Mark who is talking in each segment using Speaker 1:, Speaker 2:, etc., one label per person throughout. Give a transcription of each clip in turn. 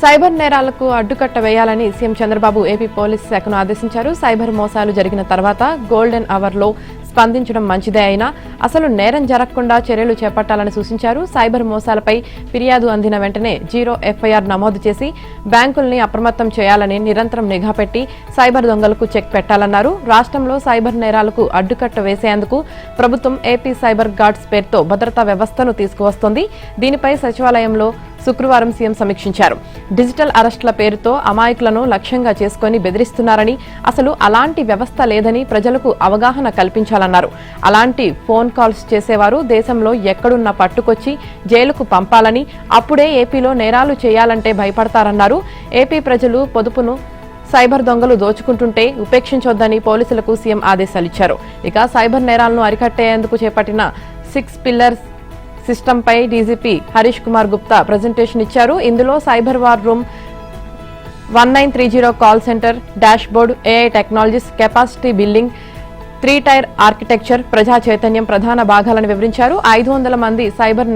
Speaker 1: Cyber నేరాలకు అడ్డుకట్ట వేయాలని సీఎం చంద్రబాబు ఏపీ పోలీస్ శాఖను ఆదేశించారు. సైబర్ మోసాలు జరిగిన తర్వాత గోల్డెన్ అవర్లో స్పందించడం మంచిదే అయినా అసలు నేరం జరగకుండా చర్యలు చేపట్టాలని సూచించారు. సైబర్ మోసాలపై ఫిర్యాదు అందిన వెంటనే 0 FIR నమోదు చేసి బ్యాంకుల్ని అప్రమత్తం చేయాలని నిరంతరం నిఘా పెట్టి సైబర్ దొంగలకు చెక్ పెట్టాలన్నారు. రాష్ట్రంలో సైబర్ నేరాలకు అడ్డుకట్ట వేసేందుకు ప్రభుత్వం ఏపీ సైబర్ గార్డ్స్ పేరుతో భద్రతా వ్యవస్థను తీసుకువస్తోంది. దీనిపై సచివాలయంలో శుక్రవారం సీఎం సమీక్షించారు. డిజిటల్ అరెస్టుల పేరుతో అమాయకులను లక్ష్యంగా చేసుకుని బెదిరిస్తున్నారని, అసలు అలాంటి వ్యవస్థ లేదని ప్రజలకు అవగాహన కల్పించాలన్నారు. అలాంటి ఫోన్ కాల్స్ చేసేవారు దేశంలో ఎక్కడున్నా పట్టుకొచ్చి జైలుకు పంపాలని, అప్పుడే ఏపీలో నేరాలు చేయాలంటే భయపడతారన్నారు. ఏపీ ప్రజలు పొదుపును సైబర్ దొంగలు దోచుకుంటుంటే ఉపేక్షించొద్దని పోలీసులకు సీఎం ఆదేశాలిచ్చారు. ఇక సైబర్ నేరాలను అరికట్టేందుకు చేపట్టిన 6 పిల్లర్స్ సిస్టంపై డీజీపీ హరీష్ కుమార్ గుప్తా ప్రజెంటేషన్ ఇచ్చారు. ఇందులో cyber war room, 1930 call centre, dashboard, AI technologies, capacity building, 3 tier architecture, ప్రజా చైతన్యం ప్రధాన భాగాలను వివరించారు. 500 మంది సైబర్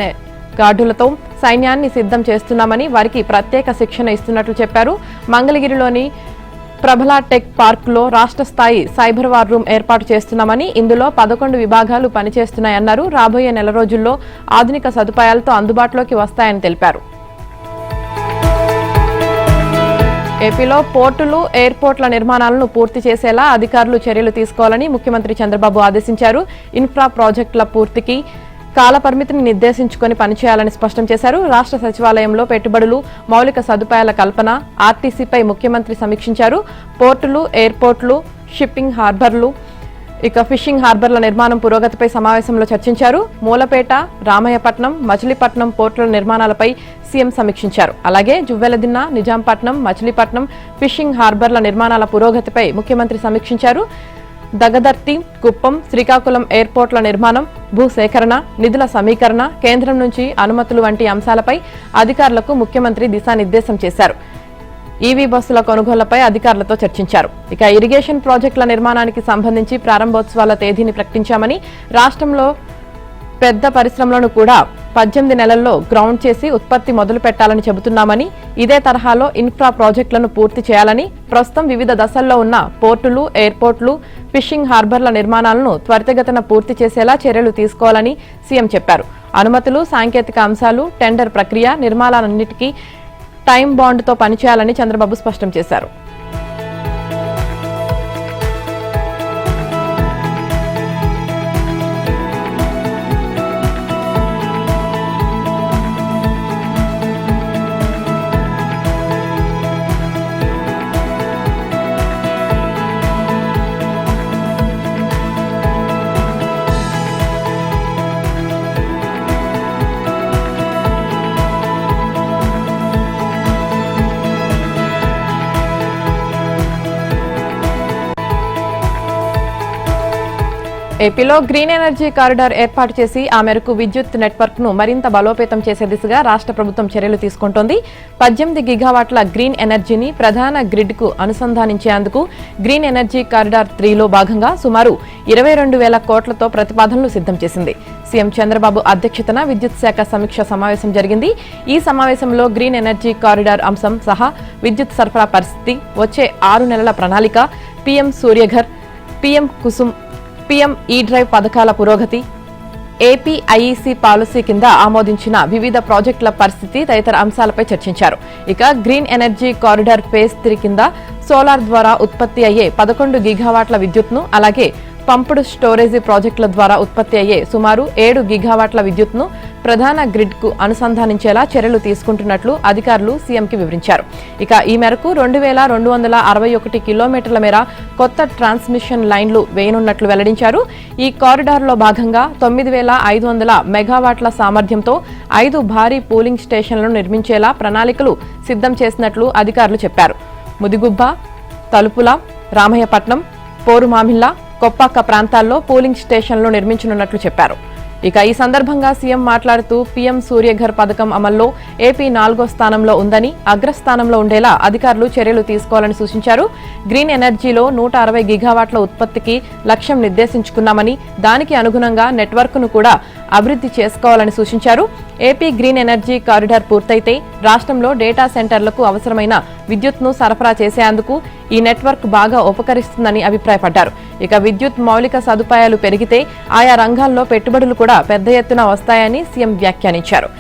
Speaker 1: గార్డులతో సైన్యాన్ని సిద్ధం చేస్తున్నామని, వారికి ప్రత్యేక శిక్షణ ఇస్తున్నట్లు చెప్పారు. మంగళగిరిలోని ప్రభలా టెక్ పార్క్ లో రాష్ట్ర స్థాయి సైబర్ వార్ రూమ్ ఏర్పాటు చేస్తున్నామని, ఇందులో 11 విభాగాలు పనిచేస్తున్నాయన్నారు. రాబోయే నెల రోజుల్లో ఆధునిక సదుపాయాలతో అందుబాటులోకి వస్తాయని తెలిపారు. ఏపీలో పోర్టులు, ఎయిర్పోర్ట్ల నిర్మాణాలను పూర్తి చేసేలా అధికారులు చర్యలు తీసుకోవాలని ముఖ్యమంత్రి చంద్రబాబు ఆదేశించారు. ఇన్ఫ్రా ప్రాజెక్టుల పూర్తికి కాల పరిమితిని నిర్దేశించుకుని పనిచేయాలని స్పష్టం చేశారు. రాష్ట్ర సచివాలయంలో పెట్టుబడులు, మౌలిక సదుపాయాల కల్పన, ఆర్టీసీపై ముఖ్యమంత్రి సమీక్షించారు. పోర్టులు, ఎయిర్పోర్ట్లు, షిప్పింగ్ హార్బర్లు, ఇక ఫిషింగ్ హార్బర్ల నిర్మాణం పురోగతిపై సమావేశంలో చర్చించారు. మూలపేట, రామయ్యపట్నం, మచిలీపట్నం పోర్టుల నిర్మాణాలపై సీఎం సమీక్షించారు. అలాగే జువ్వెలదిన్న, నిజాంపట్నం, మచిలీపట్నం ఫిషింగ్ హార్బర్ల నిర్మాణాల పురోగతిపై ముఖ్యమంత్రి సమీక్షించారు. దగదర్తి, కుప్పం, శ్రీకాకుళం ఎయిర్పోర్ట్ల నిర్మాణం, భూసేకరణ, నిధుల సమీకరణ, కేంద్రం నుంచి అనుమతులు వంటి అంశాలపై అధికారులకు ముఖ్యమంత్రి దిశానిర్దేశం చేశారు. ఈవీ బస్సుల కొనుగోళ్లపై అధికారులతో చర్చించారు. ఇక ఇరిగేషన్ ప్రాజెక్టుల నిర్మాణానికి సంబంధించి ప్రారంభోత్సవాల తేదీని ప్రకటించామని, రాష్ట్రంలో పెద్ద పరిశ్రమలను కూడా 18 నెలల్లో గ్రౌండ్ చేసి ఉత్పత్తి మొదలు పెట్టాలని చెబుతున్నామని, ఇదే తరహాలో ఇన్ఫ్రా ప్రాజెక్టులను పూర్తి చేయాలని, ప్రస్తుతం వివిధ దశల్లో ఉన్న పోర్టులు, ఎయిర్పోర్ట్లు, ఫిషింగ్ హార్బర్ల నిర్మాణాలను త్వరితగతిన పూర్తి చేసేలా చర్యలు తీసుకోవాలని సీఎం చెప్పారు. అనుమతులు, సాంకేతిక అంశాలు, టెండర్ ప్రక్రియ, నిర్మాణాలన్నిటికీ టైం బాండ్తో పనిచేయాలని చంద్రబాబు స్పష్టం చేశారు. ఏపీలో గ్రీన్ ఎనర్జీ కారిడార్ ఏర్పాటు చేసి ఆ మేరకు విద్యుత్ నెట్వర్క్ ను మరింత బలోపేతం చేసే దిశగా రాష్ట్ర ప్రభుత్వం చర్యలు తీసుకుంటోంది. 18 గిగావాట్ల గ్రీన్ ఎనర్జీని ప్రధాన గ్రిడ్ కు అనుసంధానించేందుకు గ్రీన్ ఎనర్జీ కారిడార్ 3లో భాగంగా సుమారు 22,000 కోట్లతో ప్రతిపాదనలు సిద్ధం చేసింది. సీఎం చంద్రబాబు అధ్యక్షతన విద్యుత్ శాఖ సమీక్ష సమావేశం జరిగింది. ఈ సమావేశంలో గ్రీన్ ఎనర్జీ కారిడార్ అంశం సహా విద్యుత్ సరఫరా పరిస్థితి, వచ్చే 6 నెలల ప్రణాళిక, PM Surya Ghar, PM Kusum, PM ఈ డ్రైవ్ పథకాల పురోగతి, ఏపీ ఐఈసీ పాలసీ కింద ఆమోదించిన వివిధ ప్రాజెక్టుల పరిస్థితి తదితర అంశాలపై చర్చించారు. ఇక గ్రీన్ ఎనర్జీ కారిడార్ ఫేజ్ 3 కింద సోలార్ ద్వారా ఉత్పత్తి అయ్యే 11 గిగావాట్ల విద్యుత్ను, అలాగే పంపుడు స్టోరేజీ ప్రాజెక్టుల ద్వారా ఉత్పత్తి అయ్యే సుమారు 7 గిగావాట్ల విద్యుత్ను ప్రధాన గ్రిడ్ కు అనుసంధానించేలా చర్యలు తీసుకుంటున్నట్లు అధికారులు సీఎంకి వివరించారు. ఇక ఈ మేరకు 2261 కిలోమీటర్ల మేర కొత్త ట్రాన్స్మిషన్ లైన్లు వేయనున్నట్లు వెల్లడించారు. ఈ కారిడార్లో భాగంగా 9500 మెగావాట్ల సామర్థ్యంతో 5 భారీ పూలింగ్ స్టేషన్లను నిర్మించేలా ప్రణాళికలు సిద్ధం చేసినట్లు అధికారులు చెప్పారు. ముదిగుబ్బ, తలుపుల, రామయ్యపట్నం, పోరుమామిళ్ల, కొప్పాక ప్రాంతాల్లో పూలింగ్ స్టేషన్లు నిర్మించనున్నట్లు చెప్పారు. ఇక ఈ సందర్భంగా సీఎం మాట్లాడుతూ పీఎం సూర్యఘర్ పథకం అమల్లో ఏపీ 4వ స్థానంలో ఉందని, అగ్రస్థానంలో ఉండేలా అధికారులు చర్యలు తీసుకోవాలని సూచించారు. గ్రీన్ ఎనర్జీలో 160 గిగావాట్ల ఉత్పత్తికి లక్ష్యం నిర్దేశించుకున్నామని, దానికి అనుగుణంగా నెట్వర్క్ ను కూడా అభివృద్ధి చేసుకోవాలని సూచించారు. ఏపీ గ్రీన్ ఎనర్జీ కారిడార్ పూర్తయితే రాష్ట్రంలో డేటా సెంటర్లకు అవసరమైన విద్యుత్ను సరఫరా చేసేందుకు ఈ నెట్వర్క్ బాగా ఉపకరిస్తుందని అభిప్రాయపడ్డారు. ఇక విద్యుత్ మౌలిక సదుపాయాలు పెరిగితే ఆయా రంగాల్లో పెట్టుబడులు కూడా పెద్ద ఎత్తున వస్తాయని సీఎం వ్యాఖ్యానించారు.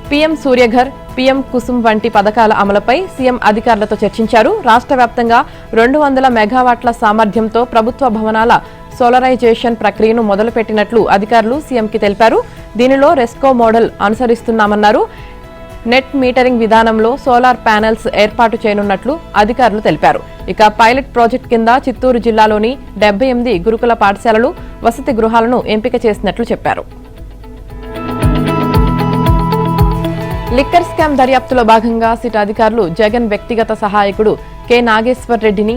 Speaker 1: పీఎం సూర్యఘర్, పీఎం కుసుమ్ వంటి పథకాల అమలుపై సీఎం అధికారులతో చర్చించారు. రాష్ట్ర వ్యాప్తంగా 200 మెగావాట్ల సామర్థ్యంతో ప్రభుత్వ భవనాల సోలరైజేషన్ ప్రక్రియను మొదలుపెట్టినట్లు అధికారులు సీఎంకి తెలిపారు. దీనిలో రెస్కో మోడల్ అనుసరిస్తున్నామన్నారు. నెట్ మీటరింగ్ విధానంలో సోలార్ ప్యానెల్స్ ఏర్పాటు చేయనున్నట్లు అధికారులు తెలిపారు. ఇక పైలట్ ప్రాజెక్ట్ కింద చిత్తూరు జిల్లాలోని 78 గురుకుల పాఠశాలలు, వసతి గృహాలను ఎంపిక చేసినట్లు చెప్పారు. లిక్కర్ స్కామ్ దర్యాప్తులో భాగంగా సిట్ అధికారులు జగన్ వ్యక్తిగత సహాయకుడు కె నాగేశ్వర్ రెడ్డిని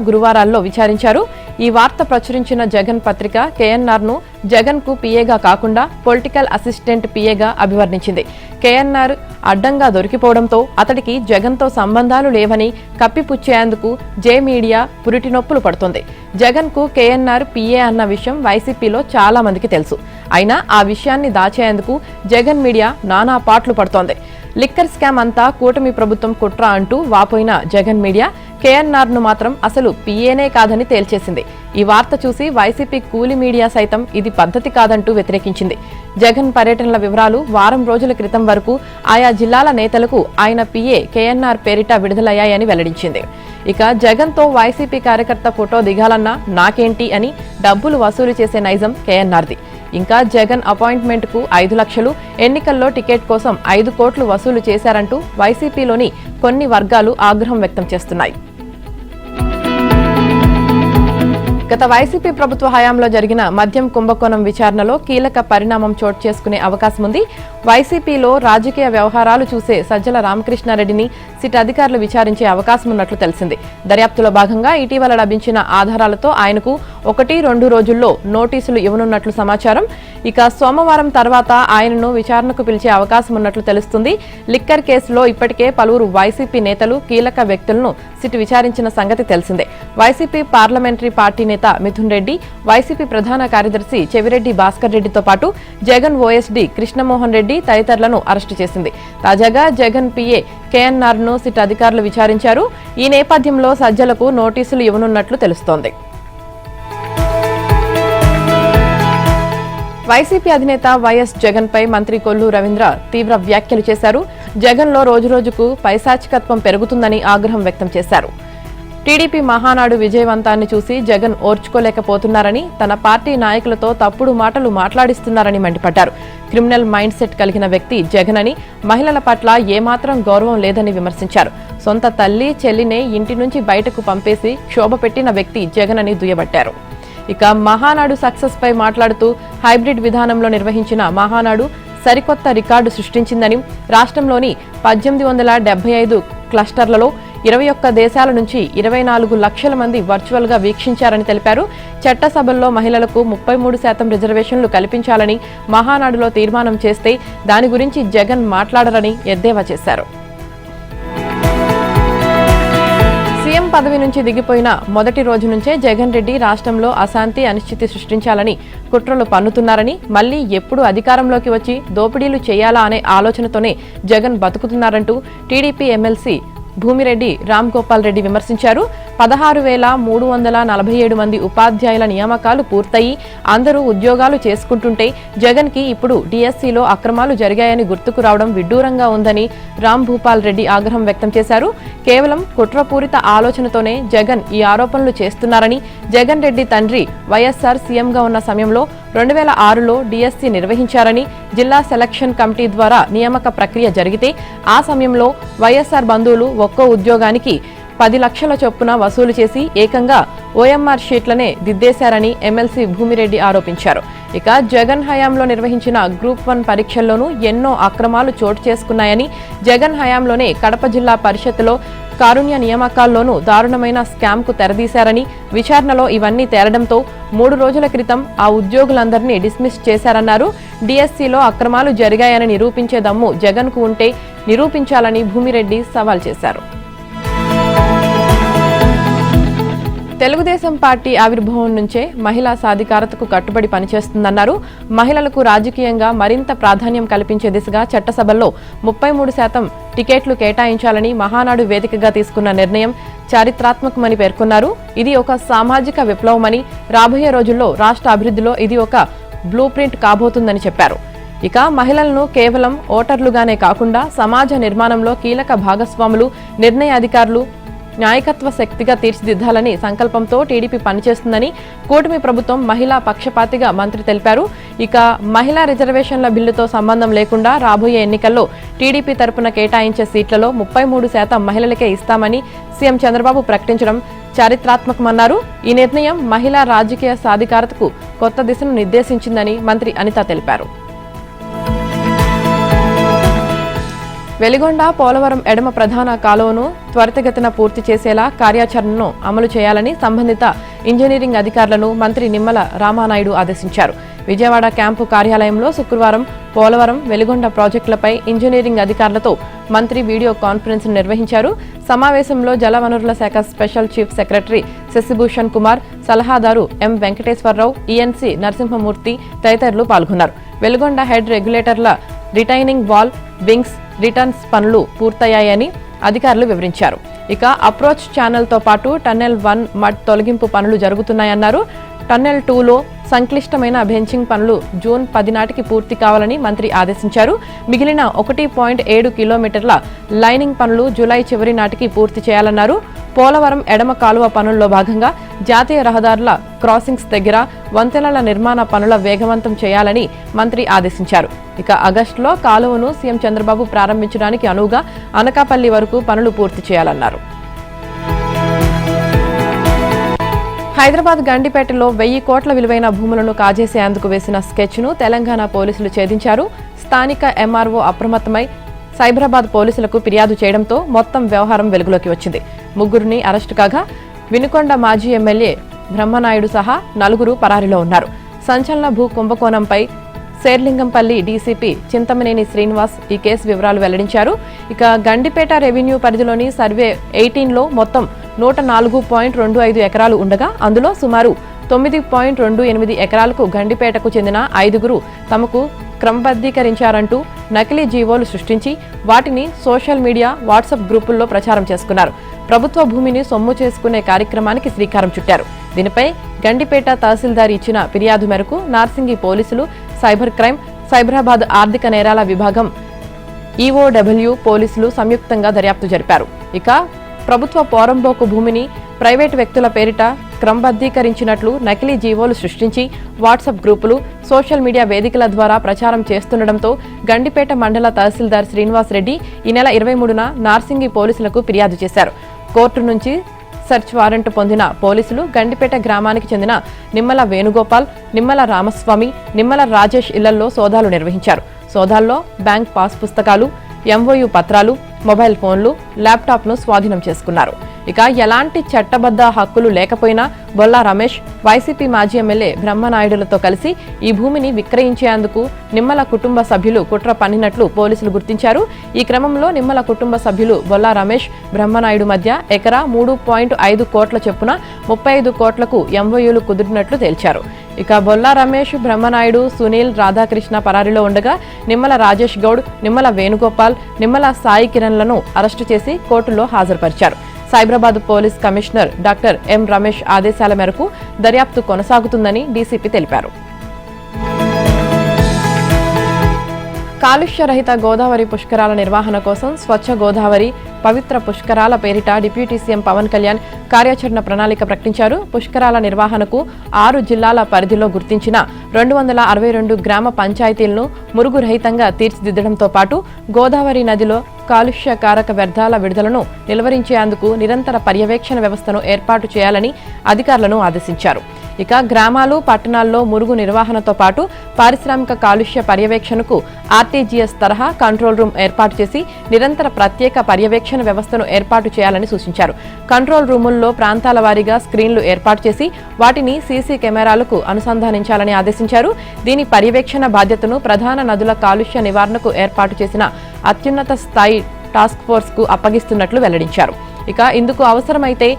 Speaker 1: గురువారాల్లో విచారించారు. ఈ వార్త ప్రచురించిన జగన్ పత్రిక కేఎన్ఆర్ ను జగన్ కు పీఏగా కాకుండా పొలిటికల్ అసిస్టెంట్ పీఏగా అభివర్ణించింది. కేఎన్ఆర్ అడ్డంగా దొరికిపోవడంతో అతడికి జగన్ తో సంబంధాలు లేవని కప్పిపుచ్చేందుకు జే మీడియా పురిటి నొప్పులు పడుతోంది. జగన్ కు కేఎన్ఆర్ పీఏ అన్న విషయం వైసీపీలో చాలా మందికి తెలుసు. అయినా ఆ విషయాన్ని దాచేందుకు జగన్ మీడియా నానా పాట్లు పడుతోంది. లిక్కర్ స్కామ్ అంతా కూటమి ప్రభుత్వం కుట్ర అంటూ వాపోయిన జగన్ మీడియా కేఎన్ఆర్ ను మాత్రం అసలు పీఏనే కాదని తేల్చేసింది. ఈ వార్త చూసి వైసీపీ కూలి మీడియా సైతం ఇది పద్ధతి కాదంటూ వ్యతిరేకించింది. జగన్ పర్యటనల వివరాలు వారం రోజుల క్రితం వరకు ఆయా జిల్లాల నేతలకు ఆయన పీఏ కేఎన్ఆర్ పేరిట విడుదలయ్యాయని వెల్లడించింది. ఇక జగన్ తో వైసీపీ కార్యకర్త ఫోటో దిగాలన్నా నాకేంటి అని డబ్బులు వసూలు చేసే నైజం కేఎన్ఆర్ది. ఇంకా జగన్ అపాయింట్మెంట్ కు 5 లక్షలు, ఎన్నికల్లో టికెట్ కోసం 5 కోట్లు వసూలు చేశారంటూ వైసీపీలోని కొన్ని వర్గాలు ఆగ్రహం వ్యక్తం చేస్తున్నాయి. గత వైసీపీ ప్రభుత్వ హయాంలో జరిగిన మద్యం కుంభకోణం విచారణలో కీలక పరిణామం చోటు చేసుకునే అవకాశం ఉంది. వైసీపీలో రాజకీయ వ్యవహారాలు చూసే సజ్జల రామకృష్ణారెడ్డిని సిట్ అధికారులు విచారించే అవకాశం ఉన్నట్లు తెలిసింది. దర్యాప్తులో భాగంగా ఇటీవల లభించిన ఆధారాలతో ఆయనకు 1-2 రోజుల్లో నోటీసులు ఇవ్వనున్నట్లు సమాచారం. ఇక సోమవారం తర్వాత ఆయనను విచారణకు పిలిచే అవకాశం ఉన్నట్లు తెలుస్తుంది. లిక్కర్ కేసులో ఇప్పటికే పలువురు వైసీపీ నేతలు, కీలక వ్యక్తులను సిట్ విచారించిన సంగతి తెలిసిందే. వైసీపీ పార్లమెంటరీ పార్టీ నేత మిథున్ రెడ్డి, వైసీపీ ప్రధాన కార్యదర్శి చెవిరెడ్డి భాస్కర్ రెడ్డితో పాటు జగన్ ఓఎస్డీ కృష్ణమోహన్ రెడ్డి తదితరులను అరెస్టు చేసింది. తాజాగా జగన్ పీఏ కేఎన్ఆర్ ను సిట్ అధికారులు విచారించారు. ఈ నేపథ్యంలో సజ్జలకు నోటీసులు ఇవ్వనున్నట్లు తెలుస్తోంది. వైసీపీ అధినేత వైఎస్ జగన్ పై మంత్రి కొల్లు రవీంద్ర తీవ్ర వ్యాఖ్యలు చేశారు. జగన్ లో రోజురోజుకు పైశాచికత్వం పెరుగుతుందని ఆగ్రహం వ్యక్తం చేశారు. టీడీపీ మహానాడు విజయవంతాన్ని చూసి జగన్ ఓర్చుకోలేకపోతున్నారని, తన పార్టీ నాయకులతో తప్పుడు మాటలు మాట్లాడిస్తున్నారని మండిపడ్డారు. క్రిమినల్ మైండ్ సెట్ కలిగిన వ్యక్తి జగన్ అని, మహిళల పట్ల ఏమాత్రం గౌరవం లేదని విమర్శించారు. సొంత తల్లి, చెల్లినే ఇంటి నుంచి బయటకు పంపేసి క్షోభ పెట్టిన వ్యక్తి జగన్ అని దుయ్యబట్టారు. ఇక మహానాడు సక్సెస్ పై మాట్లాడుతూ హైబ్రిడ్ విధానంలో నిర్వహించిన మహానాడు సరికొత్త రికార్డు సృష్టించిందని, రాష్ట్రంలోని 1875 క్లస్టర్లలో 21 దేశాల నుంచి 24 లక్షల మంది వర్చువల్ గా వీక్షించారని తెలిపారు. చట్టసభల్లో మహిళలకు 33% రిజర్వేషన్లు కల్పించాలని మహానాడులో తీర్మానం చేస్తే దాని గురించి జగన్ మాట్లాడరని ఎద్దేవా చేశారు. సీఎం పదవి నుంచి దిగిపోయిన మొదటి రోజు నుంచే జగన్ రెడ్డి రాష్ట్రంలో అశాంతి, అనిశ్చితి సృష్టించాలని కుట్రలు పన్నుతున్నారని, మళ్లీ ఎప్పుడు అధికారంలోకి వచ్చి దోపిడీలు చేయాలా అనే ఆలోచనతోనే జగన్ బతుకుతున్నారంటూ టీడీపీ ఎమ్మెల్సీ భూమిరెడ్డి రామ్ గోపాల్ రెడ్డి విమర్శించారు. 16,347 మంది ఉపాధ్యాయుల నియామకాలు పూర్తయి అందరూ ఉద్యోగాలు చేసుకుంటుంటే జగన్ కి ఇప్పుడు డిఎస్సీలో అక్రమాలు జరిగాయని గుర్తుకు రావడం విడ్డూరంగా ఉందని రామ్ భూపాల్ రెడ్డి ఆగ్రహం వ్యక్తం చేశారు. కేవలం కుట్రపూరిత ఆలోచనతోనే జగన్ ఈ ఆరోపణలు చేస్తున్నారని, జగన్ రెడ్డి తండ్రి వైఎస్ఆర్ సీఎంగా ఉన్న సమయంలో 2006లో డిఎస్సీ నిర్వహించారని, జిల్లా సెలక్షన్ కమిటీ ద్వారా నియామక ప్రక్రియ జరిగితే ఆ సమయంలో వైఎస్ఆర్ బంధువులు ఒక్కో ఉద్యోగానికి 10 లక్షల చొప్పున వసూలు చేసి ఏకంగా ఓఎంఆర్ షీట్లనే దిద్దేశారని ఎమ్మెల్సీ భూమిరెడ్డి ఆరోపించారు. ఇక జగన్ హయాంలో నిర్వహించిన గ్రూప్ 1 పరీక్షల్లోనూ ఎన్నో అక్రమాలు చోటు చేసుకున్నాయని, జగన్ హయాంలోనే కడప జిల్లా పరిషత్తులో కారుణ్య నియామకాల్లోనూ దారుణమైన స్కామ్ కు తెరదీశారని, విచారణలో ఇవన్నీ తేలడంతో 3 రోజుల క్రితం ఆ ఉద్యోగులందరినీ డిస్మిస్ చేశారన్నారు. డిఎస్సీలో అక్రమాలు జరిగాయని నిరూపించే దమ్ము జగన్ కు ఉంటే నిరూపించాలని భూమిరెడ్డి సవాల్ చేశారు. తెలుగుదేశం పార్టీ ఆవిర్భావం నుంచే మహిళా సాధికారతకు కట్టుబడి పనిచేస్తుందన్నారు. మహిళలకు రాజకీయంగా మరింత ప్రాధాన్యం కల్పించే దిశగా చట్టసభల్లో 33% టికెట్లు కేటాయించాలని మహానాడు వేదికగా తీసుకున్న నిర్ణయం చారిత్రాత్మకమని పేర్కొన్నారు. ఇది ఒక సామాజిక విప్లవమని, రాబోయే రోజుల్లో రాష్ట్ర అభివృద్ధిలో ఇది ఒక బ్లూ ప్రింట్ కాబోతుందని చెప్పారు. ఇక మహిళలను కేవలం ఓటర్లుగానే కాకుండా సమాజ నిర్మాణంలో కీలక భాగస్వాములు, నిర్ణయాధికారులు, న్యాయకత్వ శక్తిగా తీర్చిదిద్దాలని సంకల్పంతో టీడీపీ పనిచేస్తుందని కూటమి ప్రభుత్వం మహిళా పక్షపాతిగా మంత్రి తెలిపారు. ఇక మహిళా రిజర్వేషన్ల బిల్లుతో సంబంధం లేకుండా రాబోయే ఎన్నికల్లో టీడీపీ తరపున కేటాయించే సీట్లలో 33% మహిళలకే ఇస్తామని సీఎం చంద్రబాబు ప్రకటించడం చారిత్రాత్మకమన్నారు. ఈ నిర్ణయం మహిళా రాజకీయ సాధికారతకు కొత్త దిశను నిర్దేశించిందని మంత్రి అనిత తెలిపారు. వెలిగొండ పోలవరం ఎడమ ప్రధాన కాలువను త్వరితగతిన పూర్తి చేసేలా కార్యాచరణను అమలు చేయాలని సంబంధిత ఇంజనీరింగ్ అధికారులను మంత్రి నిమ్మల రామానాయుడు ఆదేశించారు. విజయవాడ క్యాంపు కార్యాలయంలో శుక్రవారం పోలవరం, వెలిగొండ ప్రాజెక్టులపై ఇంజనీరింగ్ అధికారులతో మంత్రి వీడియో కాన్ఫరెన్స్ నిర్వహించారు. సమావేశంలో జలవనరుల శాఖ special chief secretary Shashibhushan Kumar, సలహాదారు ఎం వెంకటేశ్వరరావు, ఈఎన్సీ నరసింహమూర్తి తదితరులు పాల్గొన్నారు. వెలిగొండ హెడ్ రెగ్యులేటర్ల రిటైనింగ్ వాల్, వింగ్స్, రిటర్న్స్ పనులు పూర్తయ్యాయని అధికారులు వివరించారు. ఇక అప్రోచ్ ఛానల్తో పాటు టన్నెల్ 1 మడ్ తొలగింపు పనులు జరుగుతున్నాయన్నారు. టన్నెల్ 2లో సంక్లిష్టమైన బెంచింగ్ పనులు జూన్ 10 నాటికి పూర్తి కావాలని మంత్రి ఆదేశించారు. మిగిలిన 1.7 కిలోమీటర్ల లైనింగ్ పనులు జూలై చివరి నాటికి పూర్తి చేయాలన్నారు. పోలవరం ఎడమ కాలువ పనుల్లో భాగంగా జాతీయ రహదారుల క్రాసింగ్స్ దగ్గర వంతెనల నిర్మాణ పనుల వేగవంతం చేయాలని మంత్రి ఆదేశించారు. ఇక ఆగస్టులో కాలువను సీఎం చంద్రబాబు ప్రారంభించడానికి అనువుగా అనకాపల్లి వరకు పనులు పూర్తి చేయాలన్నారు. హైదరాబాద్ గండిపేటలో 1000 కోట్ల విలువైన భూములను కాజేసేందుకు వేసిన స్కెచ్ను తెలంగాణ పోలీసులు ఛేదించారు. స్థానిక ఎంఆర్ఓ అప్రమత్తమై సైబరాబాద్ పోలీసులకు ఫిర్యాదు చేయడంతో మొత్తం వ్యవహారం వెలుగులోకి వచ్చింది. 3 అరెస్టు కాగా వినుకొండ మాజీ ఎమ్మెల్యే బ్రహ్మనాయుడు సహా 4 పరారీలో ఉన్నారు. సంచలన భూ కుంభకోణంపై శేర్లింగంపల్లి డీసీపీ చింతమనేని శ్రీనివాస్ ఈ కేసు వివరాలు వెల్లడించారు. ఇక గండిపేట రెవెన్యూ పరిధిలోని సర్వే 18లో మొత్తం 104.25 ఎకరాలు ఉండగా అందులో సుమారు 9.28 ఎకరాలకు గండిపేటకు చెందిన 5 తమకు క్రమబద్ధీకరించారంటూ నకిలీ జీవోలు సృష్టించి వాటిని సోషల్ మీడియా, వాట్సాప్ గ్రూపుల్లో ప్రచారం చేసుకున్నారు. ప్రభుత్వ భూమిని సొమ్ము చేసుకునే కార్యక్రమానికి శ్రీకారం చుట్టారు. దీనిపై గండిపేట తహసీల్దార్ ఇచ్చిన ఫిర్యాదు మేరకు నార్సింగి పోలీసులు, సైబర్ క్రైమ్, సైబరాబాద్ ఆర్థిక నేరాల విభాగం, ఈఓడబ్ల్యూ పోలీసులు సంయుక్తంగా దర్యాప్తు జరిపారు. ఇక ప్రభుత్వ పోరంబోకు భూమిని ప్రైవేటు వ్యక్తుల పేరిట క్రమబద్ధీకరించినట్లు నకిలీ జీవోలు సృష్టించి వాట్సాప్ గ్రూపులు, సోషల్ మీడియా వేదికల ద్వారా ప్రచారం చేస్తుండటంతో గండిపేట మండల తహసీల్దార్ శ్రీనివాస్ రెడ్డి ఈ నెల 23న నార్సింగి పోలీసులకు ఫిర్యాదు చేశారు. కోర్టు నుంచి సెర్చ్ వారెంట్ పొందిన పోలీసులు గండిపేట గ్రామానికి చెందిన నిమ్మల వేణుగోపాల్, నిమ్మల రామస్వామి, నిమ్మల రాజేష్ ఇళ్లలో సోదాలు నిర్వహించారు. సోదాల్లో బ్యాంక్ పాస్ పుస్తకాలు, ఎంఓయూ పత్రాలు, మొబైల్ ఫోన్లు, ల్యాప్టాప్ను స్వాధీనం చేసుకున్నారు. ఇక ఎలాంటి చట్టబద్ధ హక్కులు లేకపోయినా బొల్లా రమేష్, వైసీపీ మాజీ ఎమ్మెల్యే బ్రహ్మనాయుడులతో కలిసి ఈ భూమిని విక్రయించేందుకు నిమ్మల కుటుంబ సభ్యులు కుట్ర పన్నినట్లు పోలీసులు గుర్తించారు. ఈ క్రమంలో నిమ్మల కుటుంబ సభ్యులు బొల్లా రమేష్, బ్రహ్మనాయుడు మధ్య ఎకరా 3.5 కోట్ల చొప్పున 35 కోట్లకు ఎంఓయూలు కుదిరినట్లు తేల్చారు. ఇక బొల్లా రమేష్, బ్రహ్మనాయుడు, సునీల్, రాధాకృష్ణ పరారీలో ఉండగా నిమ్మల రాజేష్ గౌడ్, నిమ్మల వేణుగోపాల్, నిమ్మల సాయి కిరణ్లను అరెస్టు చేసి కోర్టులో హాజరుపరిచారు. Cyberabad police commissioner doctor M Ramesh ఆదేశాల మేరకు దర్యాప్తు కొనసాగుతుందని డీసీపీ తెలిపారు. కాలుష్య రహిత గోదావరి పుష్కరాల నిర్వహణ కోసం స్వచ్ఛ గోదావరి, పవిత్ర పుష్కరాల పేరిట డిప్యూటీ సీఎం పవన్ కళ్యాణ్ కార్యాచరణ ప్రణాళిక ప్రకటించారు. పుష్కరాల నిర్వహణకు 6 జిల్లాల పరిధిలో గుర్తించిన 262 గ్రామ పంచాయతీలను మురుగు రహితంగా తీర్చిదిద్దడంతో పాటు గోదావరి నదిలో కాలుష్యకారక వ్యర్థాల విడుదలను నిలువరించేందుకు నిరంతర పర్యవేక్షణ వ్యవస్థను ఏర్పాటు చేయాలని అధికారులను ఆదేశించారు. ఇక గ్రామాలు, పట్టణాల్లో మురుగు నిర్వహణతో పాటు పారిశ్రామిక కాలుష్య పర్యవేక్షణకు ఆర్టీజీఎస్ తరహా కంట్రోల్ రూమ్ ఏర్పాటు చేసి నిరంతర ప్రత్యేక పర్యవేక్షణ వ్యవస్థను ఏర్పాటు చేయాలని సూచించారు. కంట్రోల్ రూముల్లో ప్రాంతాల వారీగా స్క్రీన్లు ఏర్పాటు చేసి వాటిని సీసీ కెమెరాలకు అనుసంధానించాలని ఆదేశించారు. దీని పర్యవేక్షణ బాధ్యతను ప్రధాన నదుల కాలుష్య నివారణకు ఏర్పాటు చేసిన అత్యున్నత స్థాయి టాస్క్ ఫోర్స్ కు అప్పగిస్తున్నట్లు వెల్లడించారు. ఇక ఇందుకు అవసరమైతే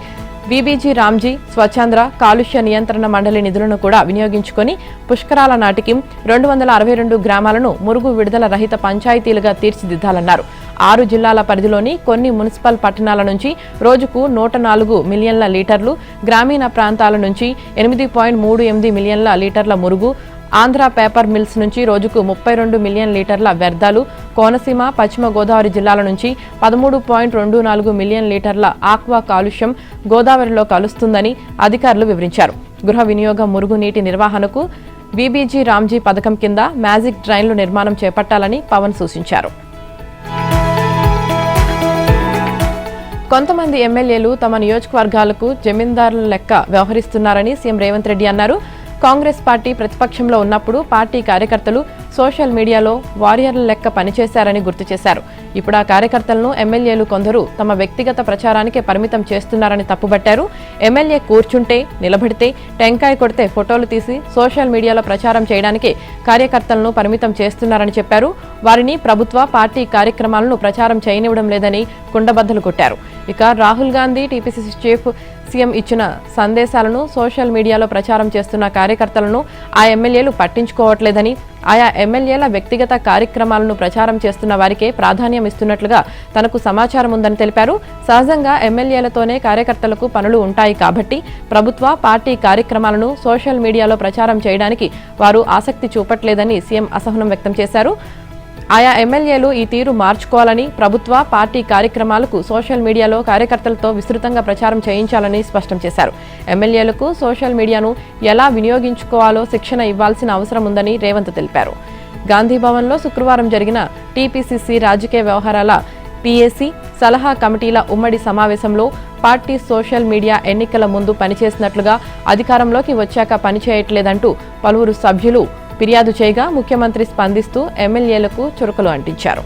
Speaker 1: వీబీజీ రామ్జీ స్వచ్ఛాంధ్ర కాలుష్య నియంత్రణ మండలి నిధులను కూడా వినియోగించుకొని పుష్కరాల నాటికి 262 గ్రామాలను మురుగు విడుదల రహిత పంచాయతీలుగా తీర్చిదిద్దాలన్నారు. 6 జిల్లాల పరిధిలోని కొన్ని మున్సిపల్ పట్టణాల నుంచి రోజుకు 104 మిలియన్ల లీటర్లు, గ్రామీణ ప్రాంతాల నుంచి 8.38 మిలియన్ల లీటర్ల మురుగు, ఆంధ్ర పేపర్ మిల్స్ నుంచి రోజుకు 32 మిలియన్ లీటర్ల వ్యర్థాలు, కోనసీమ పశ్చిమ గోదావరి జిల్లాల నుంచి 13.24 మిలియన్ లీటర్ల ఆక్వా కాలుష్యం గోదావరిలో కలుస్తుందని అధికారులు వివరించారు. గృహ వినియోగ మురుగునీటి నిర్వహణకు వీబీజీ రామ్జీ పథకం కింద మ్యాజిక్ డ్రైన్లు నిర్మాణం చేపట్టాలని పవన్ సూచించారు. కొంతమంది ఎమ్మెల్యేలు తమ నియోజకవర్గాలకు జమీందారుల లెక్క వ్యవహరిస్తున్నారని సీఎం రేవంత్ రెడ్డి అన్నారు. కాంగ్రెస్ పార్టీ ప్రతిపక్షంలో ఉన్నప్పుడు పార్టీ కార్యకర్తలు సోషల్ మీడియాలో వారియర్ల లెక్క పనిచేశారని గుర్తు చేశారు. ఇప్పుడు ఆ కార్యకర్తలను ఎమ్మెల్యేలు కొందరు తమ వ్యక్తిగత ప్రచారానికే పరిమితం చేస్తున్నారని తప్పుబట్టారు. ఎమ్మెల్యే కూర్చుంటే, నిలబడితే, టెంకాయ కొడితే ఫోటోలు తీసి సోషల్ మీడియాలో ప్రచారం చేయడానికే కార్యకర్తలను పరిమితం చేస్తున్నారని చెప్పారు. వారిని ప్రభుత్వ పార్టీ కార్యక్రమాలను ప్రచారం చేయనివ్వడం లేదని కుండబద్దలు కొట్టారు. ఇక Rahul Gandhi TPCC chief CM ఇచ్చిన సందేశాలను సోషల్ మీడియాలో ప్రచారం చేస్తున్న కార్యకర్తలను ఆ ఎమ్మెల్యేలు పట్టించుకోవట్లేదని, ఆయా ఎమ్మెల్యేల వ్యక్తిగత కార్యక్రమాలను ప్రచారం చేస్తున్న వారికే ప్రాధాన్యం ఇస్తున్నట్లుగా తనకు సమాచారం ఉందని తెలిపారు. సహజంగా ఎమ్మెల్యేలతోనే కార్యకర్తలకు పనులు ఉంటాయి కాబట్టి ప్రభుత్వ పార్టీ కార్యక్రమాలను సోషల్ మీడియాలో ప్రచారం చేయడానికి వారు ఆసక్తి చూపట్లేదని సీఎం అసహనం వ్యక్తం చేశారు. ఆయా ఎమ్మెల్యేలు ఈ తీరు మార్చుకోవాలని, ప్రభుత్వ పార్టీ కార్యక్రమాలకు సోషల్ మీడియాలో కార్యకర్తలతో విస్తృతంగా ప్రచారం చేయించాలని స్పష్టం చేశారు. ఎమ్మెల్యేలకు సోషల్ మీడియాను ఎలా వినియోగించుకోవాలో శిక్షణ ఇవ్వాల్సిన అవసరం ఉందని రేవంత్ తెలిపారు. గాంధీభవన్లో శుక్రవారం జరిగిన టీపీసీసీ రాజకీయ వ్యవహారాల పీఏసీ సలహా కమిటీల ఉమ్మడి సమావేశంలో పార్టీ సోషల్ మీడియా ఎన్నికల ముందు పనిచేసినట్లుగా అధికారంలోకి వచ్చాక పనిచేయట్లేదంటూ పలువురు సభ్యులు ఫిర్యాదు చేయగా ముఖ్యమంత్రి స్పందిస్తూ ఎమ్మెల్యేలకు చురుకలు అంటించారు.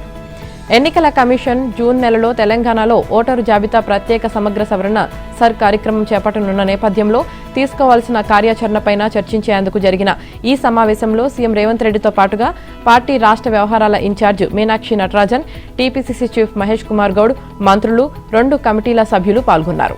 Speaker 1: ఎన్నికల కమిషన్ జూన్ నెలలో తెలంగాణలో ఓటరు జాబితా ప్రత్యేక సమగ్ర సవరణ సర్ కార్యక్రమం చేపట్టనున్న నేపథ్యంలో తీసుకోవాల్సిన కార్యాచరణపైన చర్చించేందుకు జరిగిన ఈ సమావేశంలో సీఎం రేవంత్ రెడ్డితో పాటుగా పార్టీ రాష్ట్ర వ్యవహారాల incharge Meenakshi Natarajan, TPCC chief Mahesh Kumar Goud, మంత్రులు, 2 కమిటీల సభ్యులు పాల్గొన్నారు.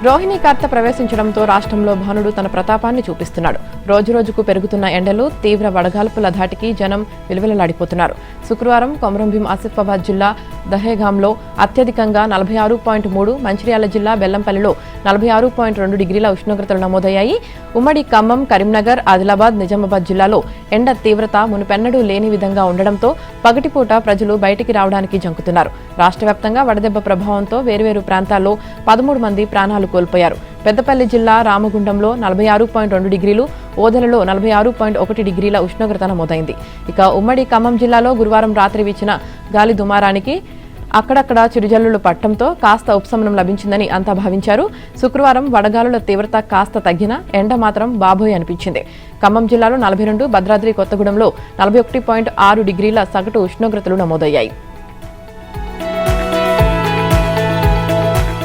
Speaker 1: రోహిణి కార్త ప్రవేశించడంతో రాష్ట్రంలో భానుడు తన ప్రతాపాన్ని చూపిస్తున్నాడు. రోజురోజుకు పెరుగుతున్న ఎండలు, తీవ్ర వడగాల్పుల ధాటికి జనం విలువెలలాడిపోతున్నారు. శుక్రవారం కొమరంభీం ఆసిఫాబాద్ జిల్లా దహేగాంలో అత్యధికంగా 46.3, మంచిర్యాల జిల్లా బెల్లంపల్లిలో 46.2 డిగ్రీల ఉష్ణోగ్రతలు నమోదయ్యాయి. ఉమ్మడి ఖమ్మం, కరీంనగర్, ఆదిలాబాద్, నిజామాబాద్ జిల్లాలో ఎండ తీవ్రత మునుపెన్నడూ లేని విధంగా ఉండడంతో పగటిపూట ప్రజలు బయటికి రావడానికి జంకుతున్నారు. రాష్ట్ర వ్యాప్తంగా వడదెబ్బ ప్రభావంతో వేర్వేరు ప్రాంతాల్లో 13 మంది ప్రాణాలు కోల్పోయారు. పెద్దపల్లి జిల్లా రామగుండంలో 46.2 డిగ్రీలు, ఓదెలలో 46.1 డిగ్రీల ఉష్ణోగ్రత నమోదైంది. ఇక ఉమ్మడి ఖమ్మం జిల్లాలో గురువారం రాత్రి వీచిన గాలి దుమారానికి అక్కడక్కడ చిరుజల్లులు పట్టడంతో కాస్త ఉపశమనం లభించిందని అంతా భావించారు. శుక్రవారం వడగాలుల తీవ్రత కాస్త తగ్గినా ఎండ మాత్రం బాబోయ్ అనిపించింది. ఖమ్మం జిల్లాలో 42, భద్రాద్రి కొత్తగూడెంలో 41.6 డిగ్రీల సగటు ఉష్ణోగ్రతలు నమోదయ్యాయి.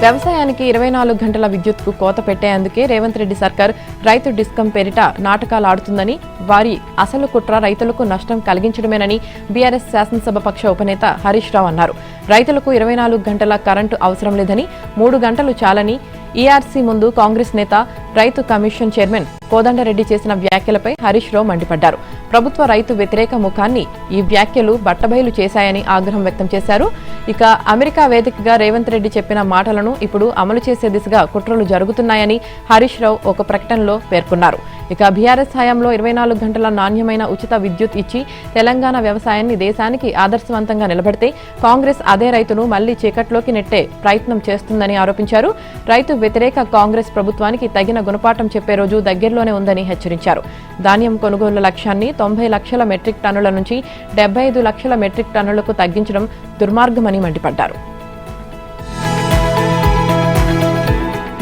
Speaker 1: వ్యవసాయానికి 24 గంటల విద్యుత్కు కోత పెట్టేందుకే రేవంత్ రెడ్డి సర్కార్ రైతు డిస్కం పేరిట నాటకాలు ఆడుతుందని, వారి అసలు కుట్ర రైతులకు నష్టం కలిగించడమేనని బీఆర్ఎస్ శాసనసభ పక్ష ఉపనేత హరీష్ రావు అన్నారు. రైతులకు 24 గంటల కరెంటు అవసరం లేదని, 3 గంటలు చాలని ఈఆర్సీ ముందు కాంగ్రెస్ నేత, రైతు కమిషన్ చైర్మన్ కోదండరెడ్డి చేసిన వ్యాఖ్యలపై హరీష్ రావు మండిపడ్డారు. ప్రభుత్వ రైతు వ్యతిరేక ముఖాన్ని ఈ వ్యాఖ్యలు బట్టబయలు చేశాయని ఆగ్రహం వ్యక్తం చేశారు. ఇక అమెరికా వేదికగా రేవంత్ రెడ్డి చెప్పిన మాటలను ఇప్పుడు అమలు చేసే దిశగా కుట్రలు జరుగుతున్నాయని హరీష్ రావు ఒక ప్రకటనలో పేర్కొన్నారు. ఇక బీఆర్ఎస్ హయాంలో 24 గంటల నాణ్యమైన ఉచిత విద్యుత్ ఇచ్చి తెలంగాణ వ్యవసాయాన్ని దేశానికి ఆదర్శవంతంగా నిలబెడితే కాంగ్రెస్ అదే రైతును మళ్లీ చీకట్లోకి నెట్టే ప్రయత్నం చేస్తుందని ఆరోపించారు. రైతు వ్యతిరేక కాంగ్రెస్ ప్రభుత్వానికి తగిన గుణపాఠం చెప్పే రోజు దగ్గరలోనే ఉందని హెచ్చరించారు. ధాన్యం కొనుగోలు లక్ష్యాన్ని 90 లక్షల మెట్రిక్ టన్నుల నుంచి 75 లక్షల మెట్రిక్ టన్నులకు తగ్గించడం దుర్మార్గమని మండిపడ్డారు.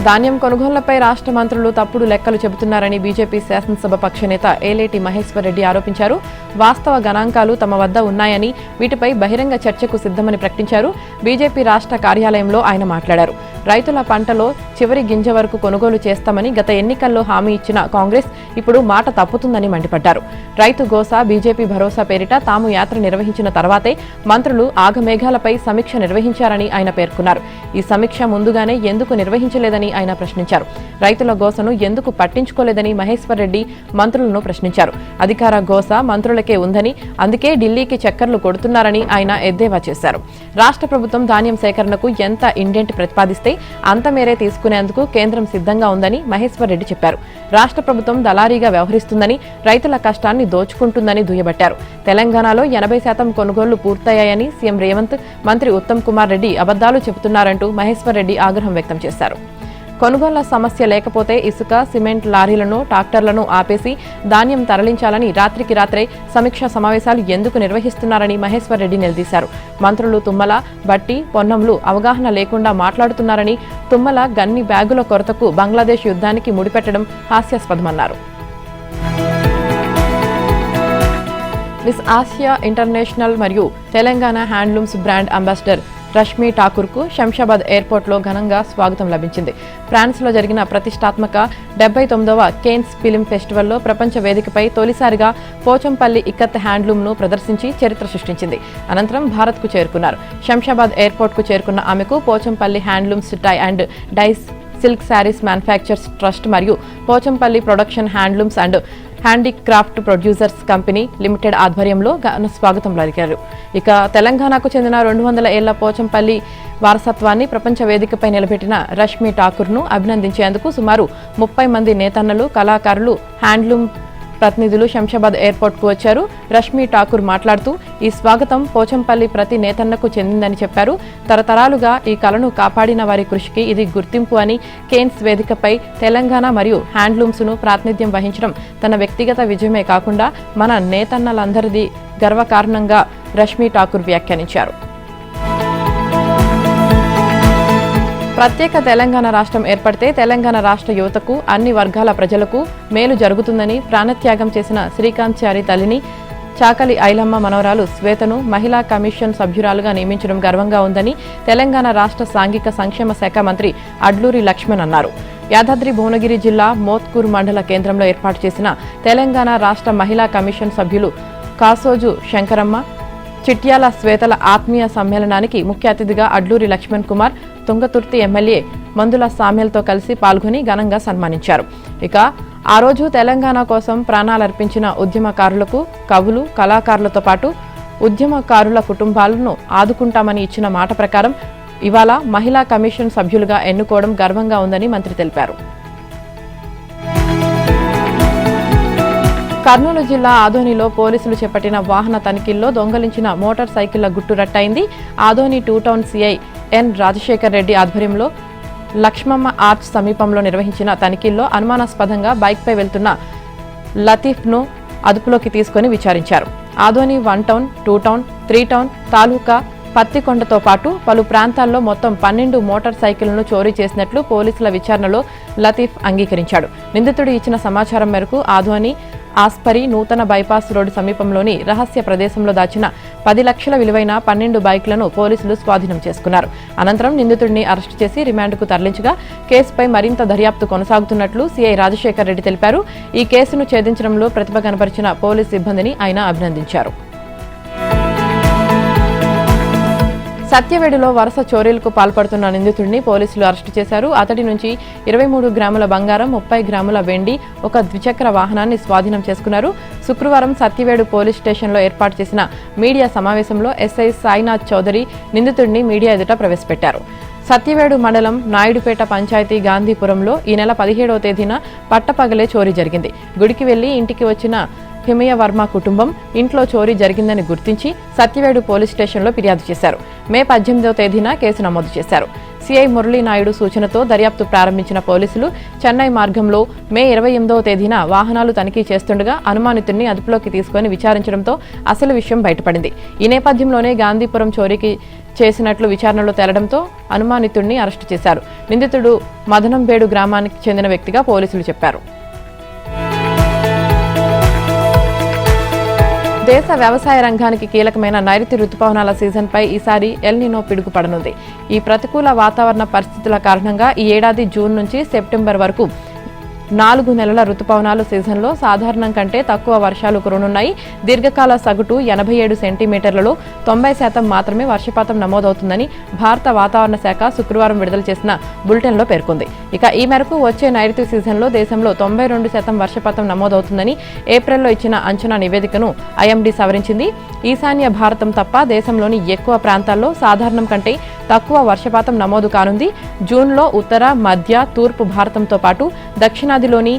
Speaker 1: ధాన్యం కొనుగోళ్లపై రాష్ట్ర మంత్రులు తప్పుడు లెక్కలు చెబుతున్నారని బీజేపీ శాసనసభ పక్ష నేత ఏలేటి మహేశ్వర్ రెడ్డి ఆరోపించారు. వాస్తవ గణాంకాలు తమ వద్ద ఉన్నాయని, వీటిపై బహిరంగ చర్చకు సిద్ధమని ప్రకటించారు. బీజేపీ రాష్ట్ర కార్యాలయంలో ఆయన మాట్లాడారు. రైతుల పంటలో చివరి గింజ వరకు కొనుగోలు చేస్తామని గత ఎన్నికల్లో హామీ ఇచ్చిన కాంగ్రెస్ ఇప్పుడు మాట తప్పుతుందని మండిపడ్డారు. రైతు గోసా బీజేపీ భరోసా పేరిట తాము యాత్ర నిర్వహించిన తర్వాతే మంత్రులు ఆగమేఘాలపై సమీక్ష నిర్వహించారని ఆయన పేర్కొన్నారు. ఈ సమీక్ష ముందుగానే ఎందుకు నిర్వహించలేదని ఆయన ప్రశ్నించారు. రైతుల గోసను ఎందుకు పట్టించుకోలేదని మహేశ్వర్ రెడ్డి మంత్రులను ప్రశ్నించారు. అధికార గోస మంత్రులకే ఉందని, అందుకే ఢిల్లీకి చక్కర్లు కొడుతున్నారని ఆయన ఎద్దేవా చేశారు. రాష్ట్ర ప్రభుత్వం ధాన్యం సేకరణకు ఎంత ఇండెంట్ ప్రతిపాదిస్తే అంత మేరే తీసుకునేందుకు కేంద్రం సిద్ధంగా ఉందని మహేశ్వర్ రెడ్డి చెప్పారు. రాష్ట్ర ప్రభుత్వం దళారీగా వ్యవహరిస్తుందని, రైతుల కష్టాన్ని దోచుకుంటుందని దుయ్యబట్టారు. తెలంగాణలో 80% కొనుగోళ్లు పూర్తయ్యాయని సీఎం రేవంత్, మంత్రి ఉత్తమ్ కుమార్ రెడ్డి అబద్దాలు చెబుతున్నారంటూ మహేశ్వర్ రెడ్డి ఆగ్రహం వ్యక్తం చేశారు. కొనుగోళ్ల సమస్య లేకపోతే ఇసుక, సిమెంట్ లారీలను, ట్రాక్టర్లను ఆపేసి ధాన్యం తరలించాలని రాత్రికి రాత్రే సమీక్షా సమావేశాలు ఎందుకు నిర్వహిస్తున్నారని మహేశ్వర్ రెడ్డి నిలదీశారు. మంత్రులు తుమ్మల, బట్టి, పొన్నంలు అవగాహన లేకుండా మాట్లాడుతున్నారని, తుమ్మల గన్ని బ్యాగుల కొరతకు బంగ్లాదేశ్ యుద్ధానికి ముడిపెట్టడం హాస్యాస్పదమన్నారు. మిస్ ఆసియా ఇంటర్నేషనల్ మరియు Telangana handlooms brand ambassador Rashmi ఠాకూర్కు శంషాబాద్ ఎయిర్పోర్ట్లో ఘనంగా స్వాగతం లభించింది. ఫ్రాన్స్లో జరిగిన ప్రతిష్టాత్మక 79వ కేన్స్ ఫిలిం ఫెస్టివల్లో ప్రపంచ వేదికపై తొలిసారిగా పోచంపల్లి ఇక్కత్ హ్యాండ్లూమ్ను ప్రదర్శించి చరిత్ర సృష్టించింది. అనంతరం భారత్కు చేరుకున్నారు. శంషాబాద్ ఎయిర్పోర్ట్కు చేరుకున్న ఆమెకు Pochampally handlooms tie and dyes silk saris manufacturers trust మరియు Pochampally production handlooms and handicraft producers company limited ఆధ్వర్యంలో ఘన స్వాగతం పలికారు. ఇక తెలంగాణకు చెందిన 200 ఏళ్ల పోచంపల్లి వారసత్వాన్ని ప్రపంచ వేదికపై నిలబెట్టిన రష్మి ఠాకూర్ను అభినందించేందుకు సుమారు 30 మంది నేతన్నలు, కళాకారులు, హ్యాండ్లూమ్ ప్రతినిధులు శంషాబాద్ ఎయిర్పోర్ట్కు వచ్చారు. రష్మి ఠాకూర్ మాట్లాడుతూ ఈ స్వాగతం పోచంపల్లి ప్రతి నేతన్నకు చెందిందని చెప్పారు. తరతరాలుగా ఈ కళను కాపాడిన వారి కృషికి ఇది గుర్తింపు అని, కేన్స్ వేదికపై తెలంగాణ మరియు హ్యాండ్లూమ్స్ను ప్రాతినిధ్యం వహించడం తన వ్యక్తిగత విజయమే కాకుండా మన నేతన్నలందరిది గర్వకారణంగా రష్మి ఠాకూర్ వ్యాఖ్యానించారు. ప్రత్యేక తెలంగాణ రాష్ట్రం ఏర్పడితే తెలంగాణ రాష్ట్ర యువతకు, అన్ని వర్గాల ప్రజలకు మేలు జరుగుతుందని ప్రాణత్యాగం చేసిన శ్రీకాంత్ చారి తల్లిని, చాకలి ఐలమ్మ మనవరాలు శ్వేతను మహిళా కమిషన్ సభ్యురాలుగా నియమించడం గర్వంగా ఉందని తెలంగాణ రాష్ట్ర సాంఘిక సంక్షేమ శాఖ మంత్రి అడ్లూరి లక్ష్మణ్ అన్నారు. యాదాద్రి భువనగిరి జిల్లా మోత్కూర్ మండల కేంద్రంలో ఏర్పాటు చేసిన తెలంగాణ రాష్ట్ర మహిళా కమిషన్ సభ్యులు కాసోజు శంకరమ్మ, చిట్యాల శ్వేతల ఆత్మీయ సమ్మేళనానికి ముఖ్య అతిథిగా అడ్లూరి లక్ష్మణ్ కుమార్, తుంగతుర్తి ఎమ్మెల్యే మందుల సామ్యలతో కలిసి పాల్గొని ఘనంగా సన్మానించారు. ఇక ఆ రోజు తెలంగాణ కోసం ప్రాణాలర్పించిన ఉద్యమకారులకు, కవులు, కళాకారులతో పాటు ఉద్యమకారుల కుటుంబాలను ఆదుకుంటామని ఇచ్చిన మాట ప్రకారం ఇవాళ మహిళా కమిషన్ సభ్యులుగా ఎన్నుకోవడం గర్వంగా ఉందని మంత్రి తెలిపారు. కర్నూలు జిల్లా ఆదోనిలో పోలీసులు చేపట్టిన వాహన తనిఖీల్లో దొంగలించిన మోటార్ సైకిళ్ల గుట్టు రట్టయింది. Adoni 2 town CI N Rajasekhar Reddy ఆధ్వర్యంలో లక్ష్మమ్మ ఆర్చ్ సమీపంలో నిర్వహించిన తనిఖీల్లో అనుమానాస్పదంగా బైక్పై వెళ్తున్న లతీఫ్ను అదుపులోకి తీసుకుని విచారించారు. ఆదోని 1 టౌన్, 2 టౌన్, 3 టౌన్, తాలూకా పత్తికొండతో పాటు పలు ప్రాంతాల్లో మొత్తం 12 మోటార్ సైకిళ్లను చోరీ చేసినట్లు పోలీసుల విచారణలో లతీఫ్ అంగీకరించాడు. నిందితుడు ఇచ్చిన సమాచారం మేరకు ఆదోని ఆస్పరి నూతన బైపాస్ రోడ్డు సమీపంలోని రహస్య ప్రదేశంలో దాచిన 10 లక్షల విలువైన 12 బైక్లను పోలీసులు స్వాధీనం చేసుకున్నారు. అనంతరం నిందితుడిని అరెస్టు చేసి రిమాండ్కు తరలించగా కేసుపై మరింత దర్యాప్తు కొనసాగుతున్నట్లు సీఐ రాజశేఖర్ రెడ్డి తెలిపారు. ఈ కేసును ఛేదించడంలో ప్రతిభ కనబరిచిన పోలీసు సిబ్బందిని ఆయన అభినందించారు. సత్యవేడులో వరుస చోరీలకు పాల్పడుతున్న నిందితుడిని పోలీసులు అరెస్టు చేశారు. అతడి నుంచి 23 గ్రాముల బంగారం, 30 గ్రాముల వెండి, ఒక ద్విచక్ర వాహనాన్ని స్వాధీనం చేసుకున్నారు. శుక్రవారం సత్యవేడు పోలీస్ స్టేషన్లో ఏర్పాటు చేసిన మీడియా సమావేశంలో ఎస్ఐ సాయినాథ్ చౌదరి నిందితుడిని మీడియా ఎదుట ప్రవేశపెట్టారు. సత్యవేడు మండలం నాయుడుపేట పంచాయతీ గాంధీపురంలో ఈ నెల 17వ తేదీన పట్టపగలే చోరీ జరిగింది. గుడికి వెళ్లి ఇంటికి వచ్చిన హిమయ వర్మ కుటుంబం ఇంట్లో చోరీ జరిగిందని గుర్తించి సత్యవేడు పోలీస్ స్టేషన్లో ఫిర్యాదు చేశారు. మే 18వ తేదీన కేసు నమోదు చేశారు. సిఐ మురళీనాయుడు సూచనతో దర్యాప్తు ప్రారంభించిన పోలీసులు చెన్నై మార్గంలో మే 28వ తేదీన వాహనాలు తనిఖీ చేస్తుండగా అనుమానితుడిని అదుపులోకి తీసుకుని విచారించడంతో అసలు విషయం బయటపడింది. ఈ నేపథ్యంలోనే గాంధీపురం చోరీకి చేసినట్లు విచారణలో తేలడంతో అనుమానితుడిని అరెస్టు చేశారు. నిందితుడు మదనంబేడు గ్రామానికి చెందిన వ్యక్తిగా పోలీసులు చెప్పారు. దేశ వ్యవసాయ రంగానికి కీలకమైన నైరుతి రుతుపవనాల సీజన్పై ఈసారి ఎల్ నినో పిడుగు పడనుంది. ఈ ప్రతికూల వాతావరణ పరిస్థితుల కారణంగా ఈ ఏడాది జూన్ నుంచి సెప్టెంబర్ వరకు 4 నెలల రుతుపవనాలు సీజన్లో సాధారణం కంటే తక్కువ వర్షాలు కురనున్నాయి. దీర్ఘకాల సగటు 87 సెంటీమీటర్లలో 90% మాత్రమే వర్షపాతం నమోదవుతుందని భారత వాతావరణ శాఖ శుక్రవారం విడుదల చేసిన బులెటిన్లో పేర్కొంది. ఇక ఈ మేరకు వచ్చే నైరుతి సీజన్లో దేశంలో 92% వర్షపాతం నమోదవుతుందని ఏప్రిల్లో ఇచ్చిన అంచనా నివేదికను ఐఎండీ సవరించింది. ఈశాన్య భారతం తప్ప దేశంలోని ఎక్కువ ప్రాంతాల్లో సాధారణం కంటే తక్కువ వర్షపాతం నమోదు కానుంది. జూన్లో ఉత్తర, మధ్య, తూర్పు భారతంతో పాటు దక్షిణాదిలోని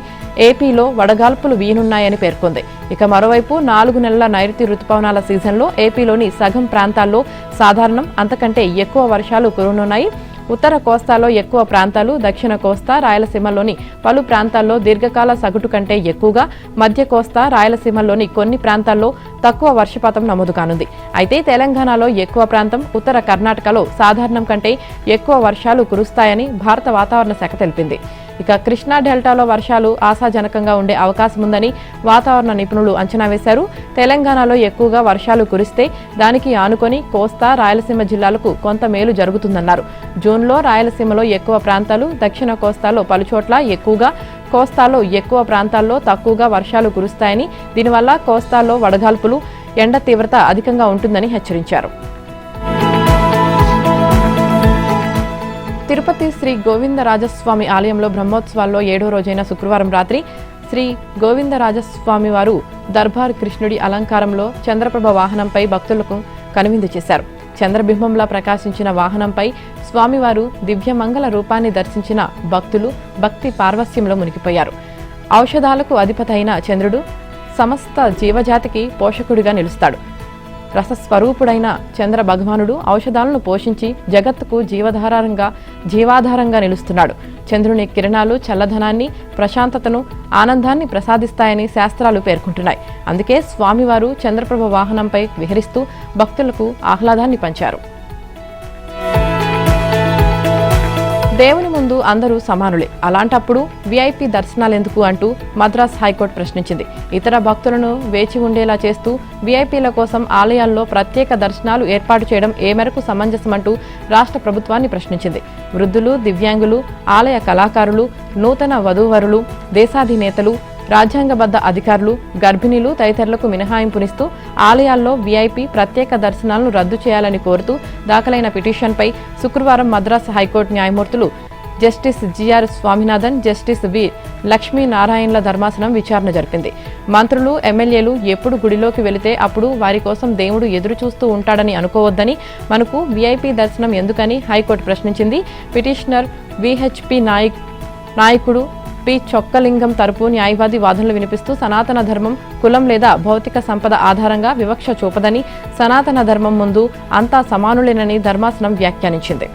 Speaker 1: ఏపీలో వడగాల్పులు వీనున్నాయని పేర్కొంది. ఇక మరోవైపు 4 నెలల నైరుతి రుతుపవనాల సీజన్లో ఏపీలోని సగం ప్రాంతాల్లో సాధారణం అంతకంటే ఎక్కువ వర్షాలు కురనున్నాయి. ఉత్తర కోస్తాలో ఎక్కువ ప్రాంతాలు, దక్షిణ కోస్తా, రాయలసీమలోని పలు ప్రాంతాల్లో దీర్ఘకాల సగటు కంటే ఎక్కువగా, మధ్య కోస్తా, రాయలసీమలోని కొన్ని ప్రాంతాల్లో తక్కువ వర్షపాతం నమోదు కానుంది. అయితే తెలంగాణలో ఎక్కువ ప్రాంతం, ఉత్తర కర్ణాటకలో సాధారణం కంటే ఎక్కువ వర్షాలు కురుస్తాయని భారత వాతావరణ శాఖ తెలిపింది. ఇక కృష్ణా డెల్టాలో వర్షాలు ఆశాజనకంగా ఉండే అవకాశం ఉందని వాతావరణ నిపుణులు అంచనా వేశారు. తెలంగాణలో ఎక్కువగా వర్షాలు కురిస్తే దానికి ఆనుకొని కోస్తా, రాయలసీమ జిల్లాలకు కొంత మేలు జరుగుతుందన్నారు. జూన్లో రాయలసీమలో ఎక్కువ ప్రాంతాలు, దక్షిణ కోస్తాలో పలుచోట్ల ఎక్కువగా, కోస్తాలో ఎక్కువ ప్రాంతాల్లో తక్కువగా వర్షాలు కురుస్తాయని, దీనివల్ల కోస్తాలో వడగాల్పులు, ఎండ తీవ్రత అధికంగా ఉంటుందని హెచ్చరించారు. తిరుపతి శ్రీ గోవిందరాజస్వామి ఆలయంలో బ్రహ్మోత్సవాల్లో 7వ రోజైన శుక్రవారం రాత్రి శ్రీ గోవిందరాజస్వామి వారు దర్బార్ కృష్ణుడి అలంకారంలో చంద్రప్రభ వాహనంపై భక్తులకు కనువిందు చేశారు. చంద్రబింబంలా ప్రకాశించిన వాహనంపై స్వామివారు దివ్యమంగళ రూపాన్ని దర్శించిన భక్తులు భక్తి పార్వస్యంలో మునిగిపోయారు. ఔషధాలకు అధిపతి అయిన చంద్రుడు సమస్త జీవజాతికి పోషకుడిగా నిలుస్తాడు. రసస్వరూపుడైన చంద్ర భగవానుడు ఔషధాలను పోషించి జగత్తుకు జీవాధారంగా నిలుస్తున్నాడు. చంద్రుని కిరణాలు చల్లదనాన్ని, ప్రశాంతతను, ఆనందాన్ని ప్రసాదిస్తాయని శాస్త్రాలు పేర్కొంటున్నాయి. అందుకే స్వామివారు చంద్రప్రభ వాహనంపై విహరిస్తూ భక్తులకు ఆహ్లాదాన్ని పంచారు. దేవుని ముందు అందరూ సమానులే, అలాంటప్పుడు వీఐపీ దర్శనాలెందుకు అంటూ మద్రాస్ హైకోర్టు ప్రశ్నించింది. ఇతర భక్తులను వేచి ఉండేలా చేస్తూ వీఐపీల కోసం ఆలయాల్లో ప్రత్యేక దర్శనాలు ఏర్పాటు చేయడం ఏ మేరకు సమంజసమంటూ రాష్ట్ర ప్రభుత్వాన్ని ప్రశ్నించింది. వృద్ధులు, దివ్యాంగులు, ఆలయ కళాకారులు, నూతన వధూవరులు, దేశాధినేతలు, రాజ్యాంగబద్ధ అధికారులు, గర్భిణీలు తదితరులకు మినహాయింపునిస్తూ ఆలయాల్లో వీఐపీ ప్రత్యేక దర్శనాలను రద్దు చేయాలని కోరుతూ దాఖలైన పిటిషన్పై శుక్రవారం మద్రాసు హైకోర్టు న్యాయమూర్తులు జస్టిస్ జిఆర్ స్వామినాథన్, జస్టిస్ వి లక్ష్మీనారాయణల ధర్మాసనం విచారణ జరిపింది. మంత్రులు, ఎమ్మెల్యేలు ఎప్పుడు గుడిలోకి వెళితే అప్పుడు వారి కోసం దేవుడు ఎదురు చూస్తూ ఉంటాడని అనుకోవద్దని, మనకు వీఐపీ దర్శనం ఎందుకని హైకోర్టు ప్రశ్నించింది. పిటిషనర్ విహెచ్పి నాయకుడు పి చొక్కలింగం తరపు న్యాయవాది వాదనలు వినిపిస్తూ సనాతన ధర్మం కులం లేదా భౌతిక సంపద ఆధారంగా వివక్ష చూపదని, సనాతన ధర్మం ముందు అంతా సమానులేనని ధర్మాసనం వ్యాఖ్యానించింది.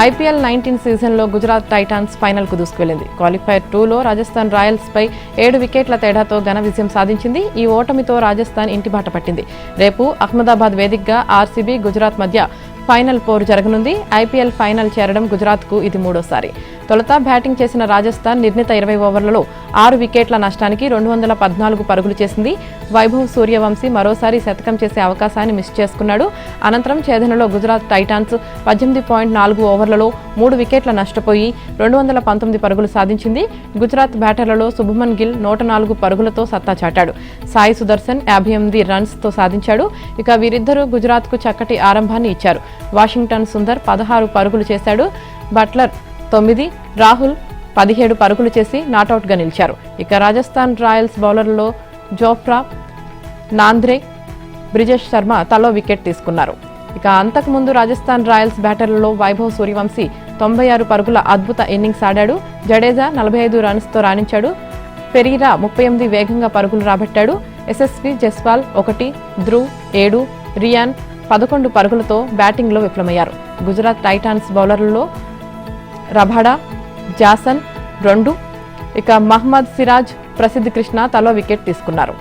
Speaker 1: ఐపీఎల్ 19 సీజన్లో గుజరాత్ టైటాన్స్ ఫైనల్కు దూసుకువెళ్లింది. క్వాలిఫైర్ 2లో రాజస్థాన్ రాయల్స్పై 7 వికెట్ల తేడాతో ఘన విజయం సాధించింది. ఈ ఓటమితో రాజస్థాన్ ఇంటిబాట పట్టింది. రేపు అహ్మదాబాద్ వేదికగా ఆర్సీబీ, గుజరాత్ మధ్య ఫైనల్ పోరు జరగనుంది. ఐపీఎల్ ఫైనల్ చేరడం గుజరాత్కు ఇది 3వసారి. తొలుత బ్యాటింగ్ చేసిన రాజస్థాన్ నిర్ణీత 20 ఓవర్లలో 6 వికెట్ల నష్టానికి 214 పరుగులు చేసింది. వైభవ్ సూర్యవంశీ మరోసారి శతకం చేసే అవకాశాన్ని మిస్ చేసుకున్నాడు. అనంతరం ఛేదనలో గుజరాత్ టైటాన్స్ 18.4 ఓవర్లలో 3 వికెట్ల నష్టపోయి 219 పరుగులు సాధించింది. గుజరాత్ బ్యాటర్లలో శుభమన్ గిల్ 104 పరుగులతో సత్తా చాటాడు. సాయి సుదర్శన్ 58 రన్స్తో సాధించాడు. ఇక వీరిద్దరూ గుజరాత్కు చక్కటి ఆరంభాన్ని ఇచ్చారు. వాషింగ్టన్ సుందర్ 16 పరుగులు చేశాడు. బట్లర్ 9, రాహుల్ 17 పరుగులు చేసి నాటౌట్గా నిలిచారు. ఇక రాజస్థాన్ రాయల్స్ బౌలర్లలో జోఫ్రా, నాంద్రే, బ్రిజేష్ శర్మ తలో వికెట్ తీసుకున్నారు. ఇక అంతకుముందు రాజస్థాన్ రాయల్స్ బ్యాటర్లలో వైభవ్ సూర్యవంశీ 96 పరుగుల అద్భుత ఇన్నింగ్స్ ఆడాడు. జడేజా 45 రన్స్తో రాణించాడు. పెరీరా 38 వేగంగా పరుగులు రాబట్టాడు. ఎస్ఎస్వి జస్వాల్ 1, ధ్రువ్ 7, రియాన్ 11 పరుగులతో బ్యాటింగ్లో విఫలమయ్యారు. గుజరాత్ టైటాన్స్ బౌలర్లలో రబాడా, జాసన్ 2, ఇక మహ్మద్ సిరాజ్, ప్రసిద్ధ్ కృష్ణ తలో వికెట్ తీసుకున్నారు.